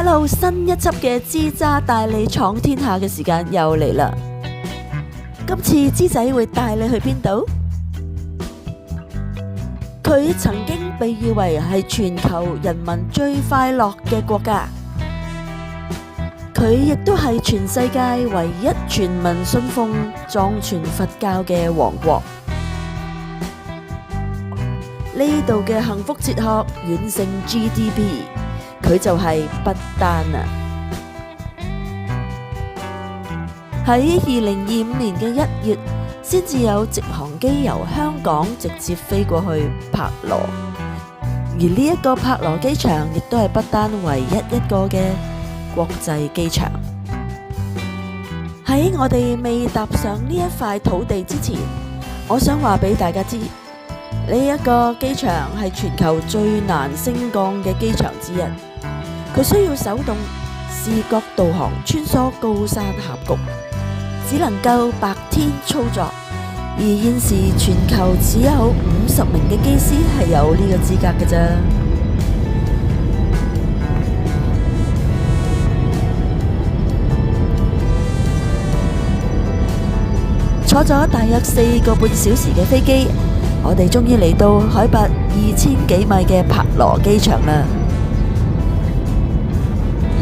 Hello， 新一輯嘅支渣帶你闖天下嘅時間又嚟啦！今次支仔會帶你去邊度？佢曾經被譽為係全球人民最快樂嘅國家，佢亦都係全世界唯一全民信奉藏傳佛教嘅王國。呢度嘅幸福哲學遠勝 GDP， 佢就係不丹啊！喺2025年嘅1月，先至有直航機由香港直接飛過去柏羅，而呢一個柏羅機場亦都係不丹唯一一個嘅國際機場。喺我哋未踏上呢一塊土地之前，我想話俾大家知，呢一個機場係全球最難升降嘅機場之一，佢需要手動視覺導航穿梭高山峽谷，只能夠白天操作，而現時全球只有50名嘅機師係有呢個資格嘅啫。坐咗大約4個半小時嘅飛機，我哋終於嚟到海拔2000幾米嘅柏羅機場啦！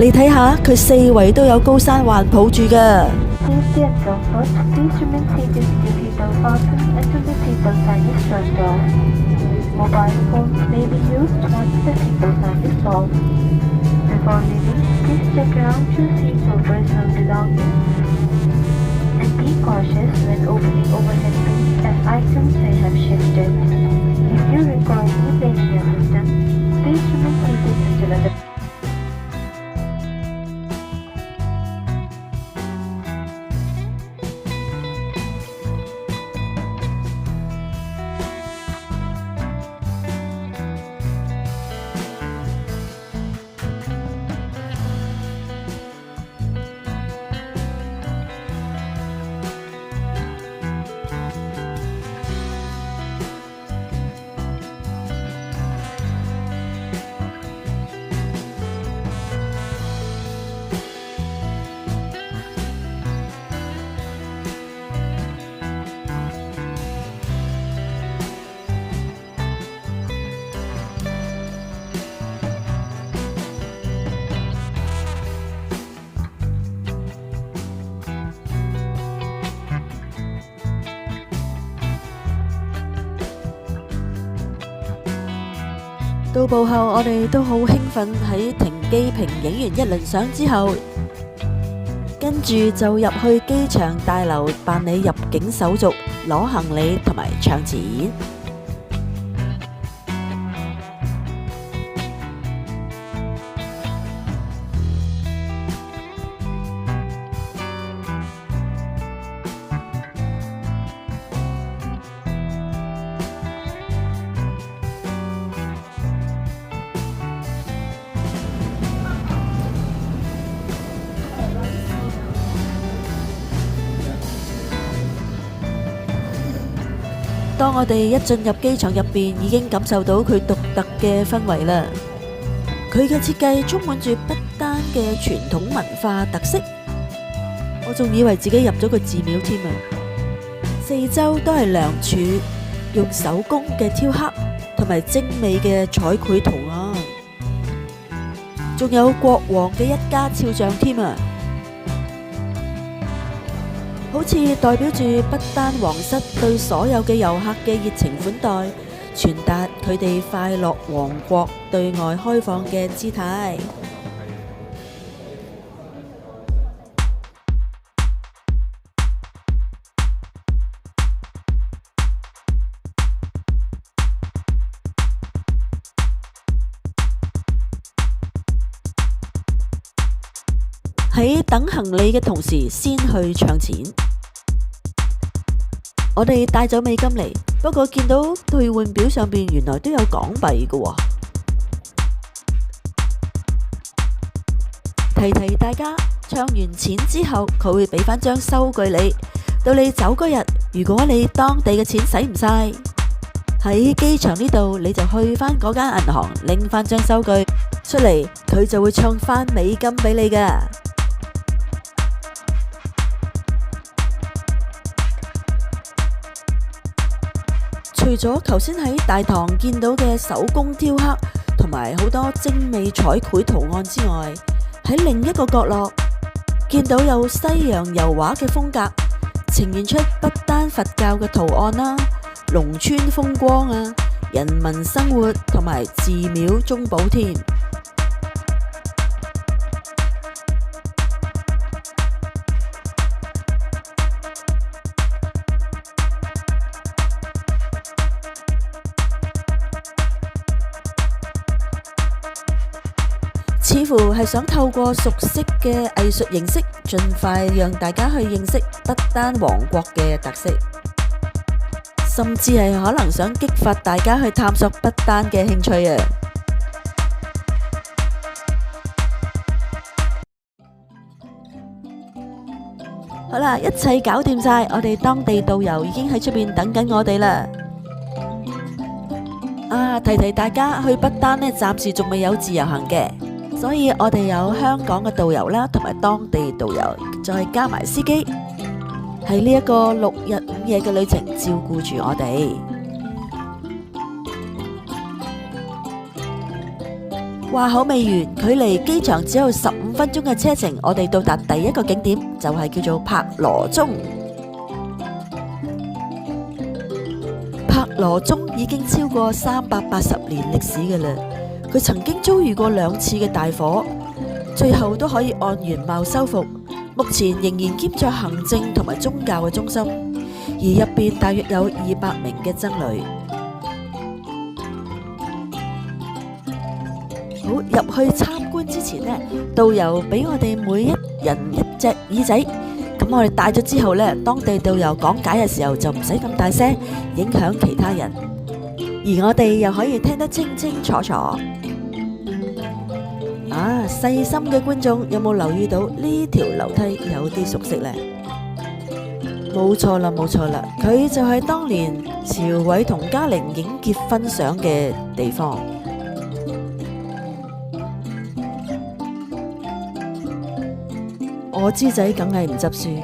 你睇下，佢四圍都有高山環抱住㗎。到埗後，我哋都好興奮，喺停機坪影完一輪相之後，跟住就入去機場大樓辦理入境手續，攞行李同埋搶錢。當我哋一進入機場入邊，已經感受到佢獨特嘅氛圍啦。佢嘅設計充滿住不丹嘅傳統文化特色，我仲以為自己入咗個寺廟添啊！四周都係梁柱，用手工嘅雕刻同埋精美嘅彩繪圖案，仲有國王嘅一家肖像添啊！好似代表住不丹皇室對所有嘅遊客嘅熱情款待，傳達佢哋快樂王國對外開放嘅姿態。喺等行李嘅同時，先去搶錢。我哋帶咗美金嚟，不過見到兌換表上邊原來都有港幣嘅喎。提提大家，搶完錢之後，佢會俾翻張收據你。到你走嗰日，如果你當地嘅錢使唔晒，喺機場呢度，你就去返嗰間銀行拎返張收據出嚟，佢就會唱返美金俾你㗎。除咗頭先喺大堂見到嘅手工雕刻同埋好多精美彩繪圖案之外，喺另一個角落見到有西洋油畫嘅風格，呈現出不丹佛教嘅圖案啦、農村風光啊、人民生活同埋寺廟中寶添。似乎係想透過熟悉嘅藝術形式，盡快讓大家去認識不丹王國嘅特色，甚至係可能想激發大家去探索不丹嘅興趣啊！好啦，一切搞掂晒，我哋當地導遊已經喺出邊等緊我哋啦。提提大家，去不丹呢，暫時仲未有自由行嘅。所以我哋有香港嘅導遊啦，同埋當地導遊，再加埋司機，喺呢一個6日5夜嘅旅程照顧住我哋。話口未完，距離機場只有15分鐘嘅車程，我哋到達第一個景點就係叫做柏羅宗。柏羅宗已經超過380年歷史嘅啦。佢曾經遭遇過2次嘅大火，最後都可以按原貌修復。目前仍然兼着行政同埋宗教嘅中心，而入邊大約有200名嘅僧侶。好，入去參觀之前呢，導遊俾我哋每一人1隻耳仔，咁我哋戴咗之後呢，當地導遊講解嘅時候就唔使咁大聲，影響其他人，而我哋又可以聽得清清楚楚。細心嘅觀眾有冇留意到呢條樓梯有啲熟悉呢？冇錯啦，冇錯啦，佢就係當年朝偉同嘉玲影結婚相嘅地方。我知仔梗係唔執輸，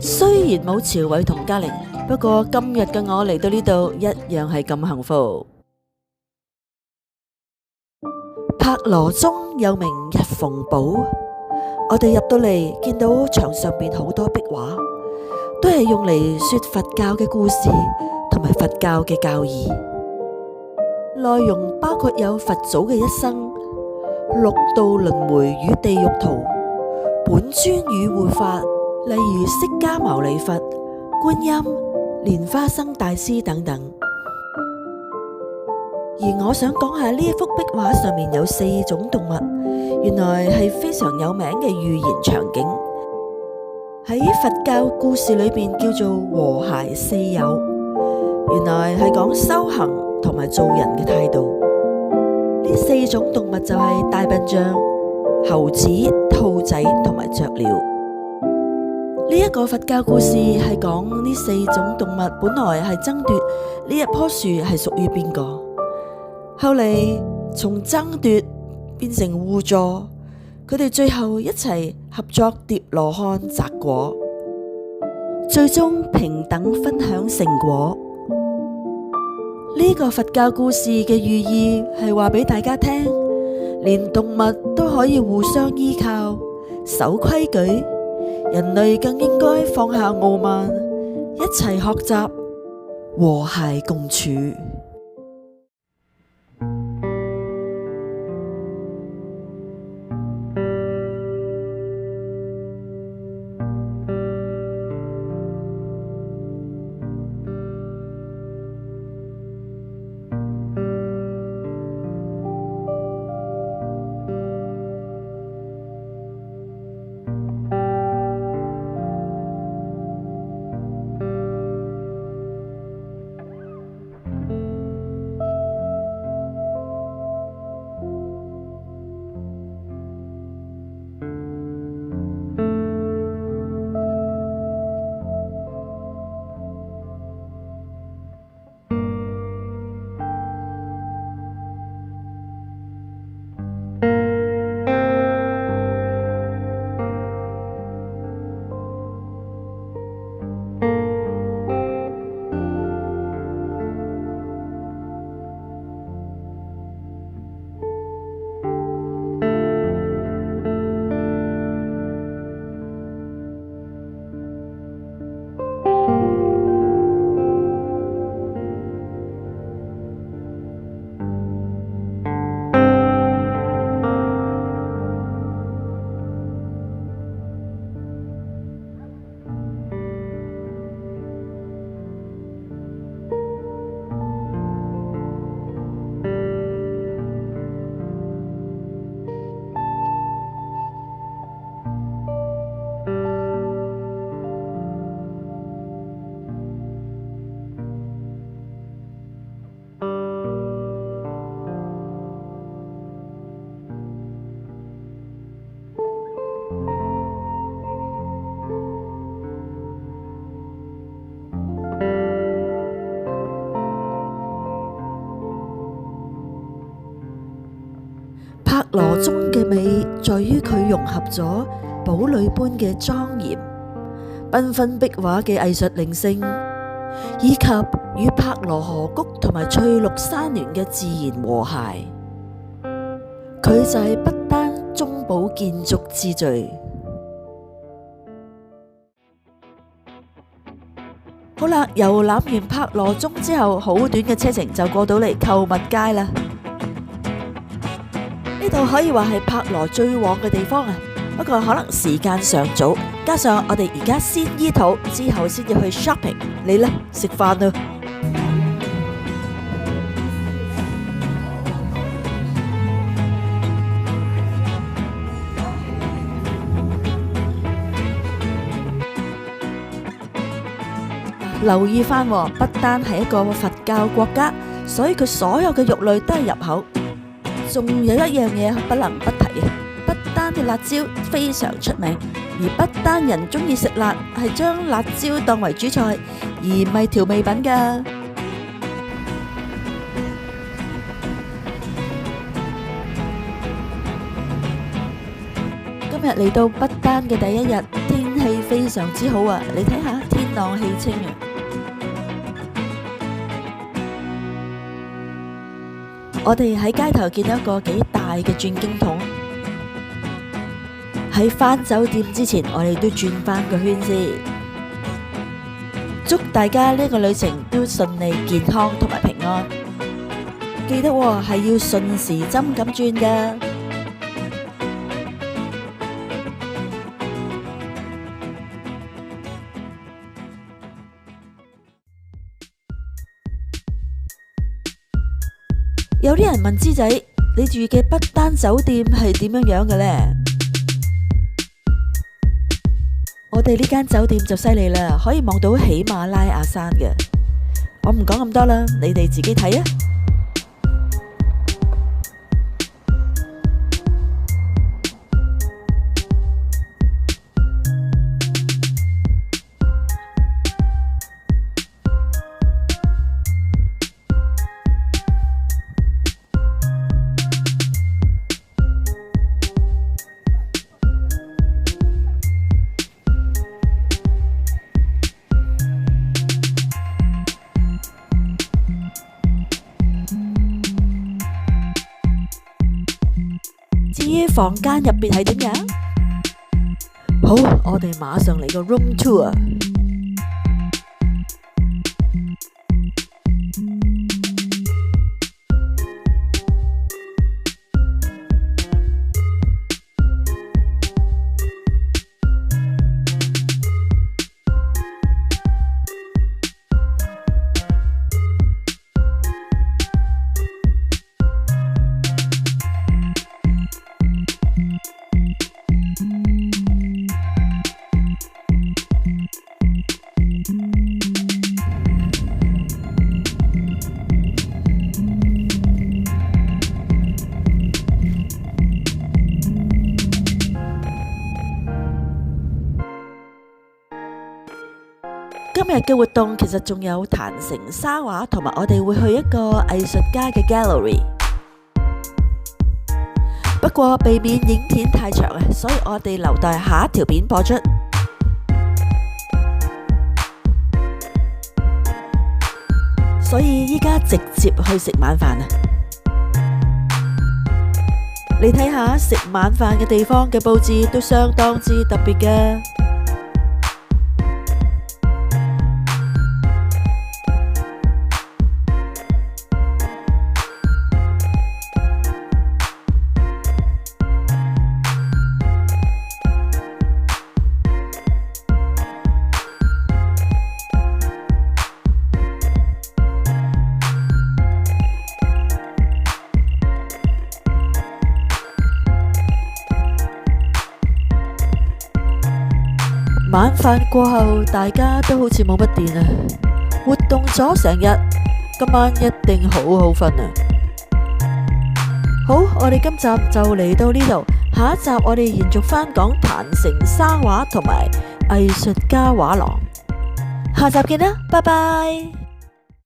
雖然冇朝偉同嘉玲，不過今日嘅我嚟到呢度一樣係咁幸福。柏羅宗又名日蓬堡，我哋入到嚟見到牆上邊好多壁畫，都係用嚟說佛教嘅故事同埋佛教嘅教義。內容包括有佛祖嘅一生、六道輪迴與地獄圖、本尊與護法，例如釋迦牟尼佛、觀音、蓮花生大師等等。而我想講下呢一幅壁畫上面有4種動物，原來係非常有名嘅寓言場景，喺佛教故事裏邊叫做和諧四有，原來係講修行同埋做人嘅態度。呢4種動物就係大笨象、猴子、兔仔同埋雀鳥。呢一個佛教故事係講呢4種動物本來係爭奪呢一棵樹係屬於邊個。後嚟從爭奪變成互助，佢哋最後一齊合作疊羅漢摘果，最終平等分享成果。呢個佛教故事嘅寓意係話俾大家聽，連動物都可以互相依靠、守規矩，人類更應該放下傲慢，一齊學習和諧共處。羅中嘅美在於佢融合咗堡壘般嘅莊嚴、繽紛壁畫嘅藝術靈性，以及與柏羅河谷同埋翠綠山巒嘅自然和諧。佢就係不丹中堡建築之最。好啦，遊覽完柏羅中之後，好短嘅車程就過到嚟購物街啦。呢度可以話係柏羅最旺嘅地方啊，不過可能時間尚早，加上我哋而家先醫肚，之後先至去 shopping。你呢？食飯啦！留意返，不丹係一個佛教國家，所以佢所有嘅肉類都係入口。仲有一樣嘢不能不提，不丹嘅辣椒非常出名，而不丹人鍾意食辣，係將辣椒當為主菜，而唔係調味品㗎。今日嚟到不丹嘅第一日，天氣非常之好啊！你睇下，天朗氣清啊！我哋喺街頭見到一個幾大嘅轉經筒，喺返酒店之前，我哋都轉返個圈先。祝大家呢個旅程都順利、健康同埋平安。記得係要順時針咁轉㗎。有啲人問芝仔，你住嘅不丹酒店係點樣樣嘅呢？我哋呢間酒店就犀利啦，可以望到喜馬拉雅山嘅。我唔講咁多啦，你哋自己睇啊！至於房間入邊係點樣？好，我哋馬上嚟個 room tour。今日嘅活動其實仲有壇城沙畫，同埋我哋會去一個藝術家嘅 gallery。不過避免影片太長啊，所以我哋留待下一條片播出。所以依家直接去食晚飯啊！你睇下食晚飯嘅地方嘅佈置都相當之特別㗎。晚飯過後，大家都好似冇乜電啊！活動咗成日，今晚一定好好瞓啊！好，我哋今集就嚟到呢度，下一集我哋延續返講壇城沙畫同埋藝術家畫廊，下集見啦，拜拜。